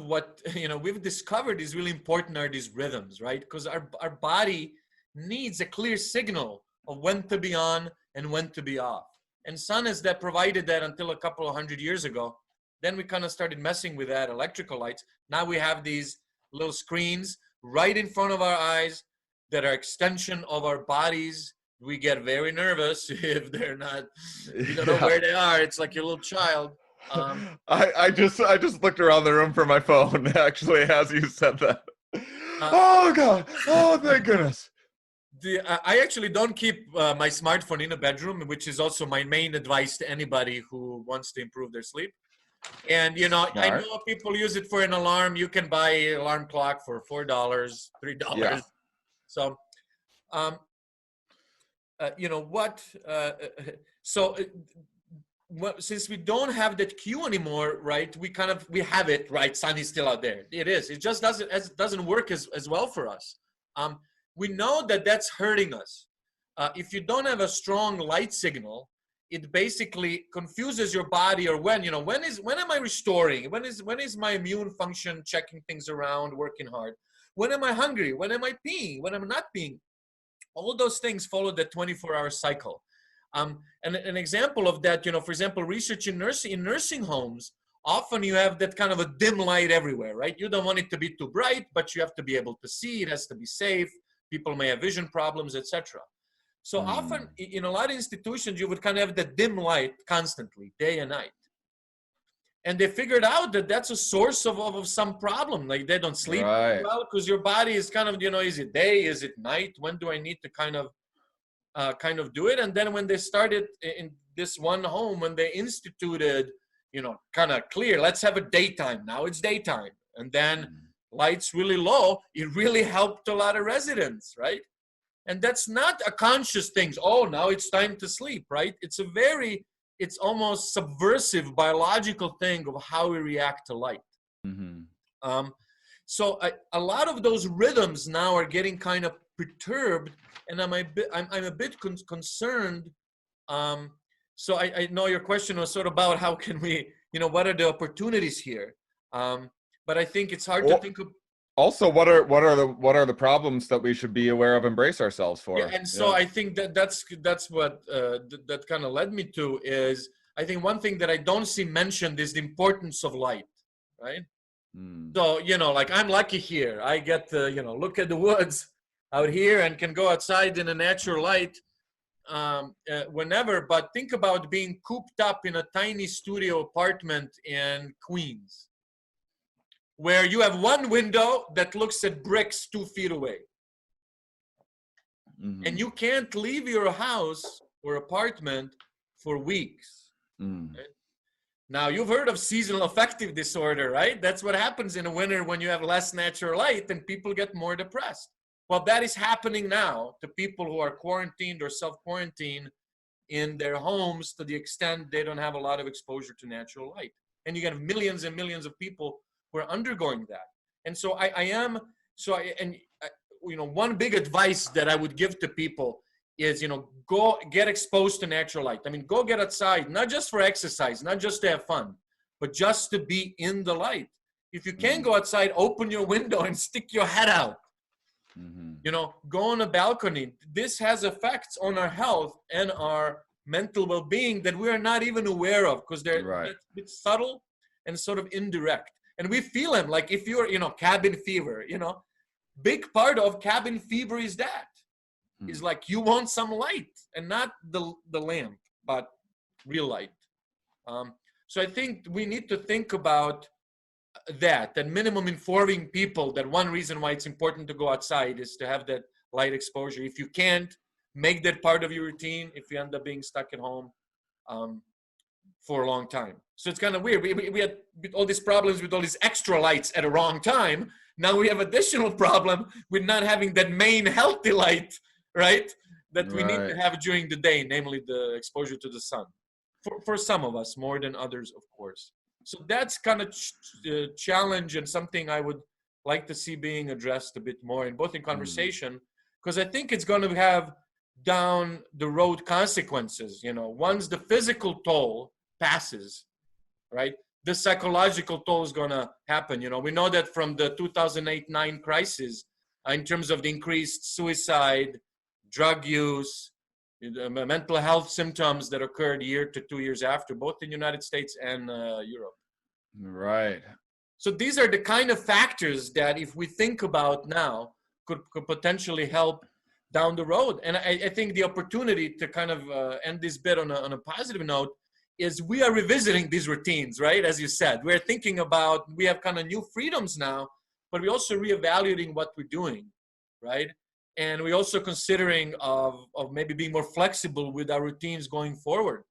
what, we've discovered is really important are these rhythms, right? Because our body needs a clear signal of when to be on and when to be off. And sun is that provided that until a couple of 100 years ago. Then we kind of started messing with that electrical lights. Now we have these little screens right in front of our eyes that are extension of our bodies. We get very nervous if they're not, you don't know where they are. It's like your little child. I just looked around the room for my phone, actually, as you said that. Oh, God. Oh, thank goodness. I actually don't keep my smartphone in a bedroom, which is also my main advice to anybody who wants to improve their sleep. And, Smart. I know people use it for an alarm. You can buy an alarm clock for $4, $3. Yeah. So, since we don't have that cue anymore, right? We have it, right? Sun is still out there. It is. It just doesn't work as well for us. We know that that's hurting us. If you don't have a strong light signal, it basically confuses your body. Or when am I restoring? When is my immune function checking things around, working hard? When am I hungry? When am I peeing? When I'm not peeing? All those things follow the 24-hour cycle. And an example of that, for example, research in nursing homes, often you have that kind of a dim light everywhere, right? You don't want it to be too bright, but you have to be able to see. It has to be safe. People may have vision problems, etc. So often in a lot of institutions, you would kind of have the dim light constantly, day and night. And they figured out that that's a source of some problem. Like they don't sleep well because your body is kind of, is it day? Is it night? When do I need to kind of do it? And then when they started in this one home, when they instituted, kind of clear, let's have a daytime. Now it's daytime. And then lights really low. It really helped a lot of residents, right? And that's not a conscious thing. Oh, now it's time to sleep, right? It's almost subversive biological thing of how we react to light. So a lot of those rhythms now are getting kind of perturbed, and I'm a bit concerned. So I know your question was sort of about how can we, what are the opportunities here? But I think it's hard to think of. Also, what are the problems that we should be aware of, embrace ourselves for? Yeah, and so I think that's what that kind of led me to is I think one thing that I don't see mentioned is the importance of light, right? So like I'm lucky here. I get to look at the woods out here and can go outside in a natural light whenever. But think about being cooped up in a tiny studio apartment in Queens, where you have one window that looks at bricks 2 feet away. And you can't leave your house or apartment for weeks. Right? Now, you've heard of seasonal affective disorder, right? That's what happens in the winter when you have less natural light and people get more depressed. Well, that is happening now to people who are quarantined or self-quarantined in their homes to the extent they don't have a lot of exposure to natural light. And you get millions and millions of people who are undergoing that. And so one big advice that I would give to people is, go get exposed to natural light. I mean, go get outside, not just for exercise, not just to have fun, but just to be in the light. If you can't go outside, open your window and stick your head out. Go on a balcony. This has effects on our health and our mental well-being that we are not even aware of because they're it's subtle and sort of indirect. And we feel them. Like if you're, cabin fever, big part of cabin fever is that. Is like you want some light and not the lamp, but real light. So I think we need to think about that minimum informing people that one reason why it's important to go outside is to have that light exposure. If you can't, make that part of your routine if you end up being stuck at home for a long time. So it's kind of weird. We had all these problems with all these extra lights at a wrong time. Now we have additional problem with not having that main healthy light, right? That we need to have during the day, namely the exposure to the sun. For some of us, more than others, of course. So that's kind of challenge and something I would like to see being addressed a bit more in both in conversation, because I think it's going to have down the road consequences. Once the physical toll passes, right? the psychological toll is going to happen. You know, we know that from the 2008-9 crisis, in terms of the increased suicide, drug use, mental health symptoms that occurred year to 2 years after, both in the United States and Europe. Right. So these are the kind of factors that, if we think about now, could potentially help down the road. And I think the opportunity to kind of end this bit on a positive note is we are revisiting these routines, right? As you said, we're thinking about, we have kind of new freedoms now, but we're also reevaluating what we're doing, right? And we're also considering of maybe being more flexible with our routines going forward.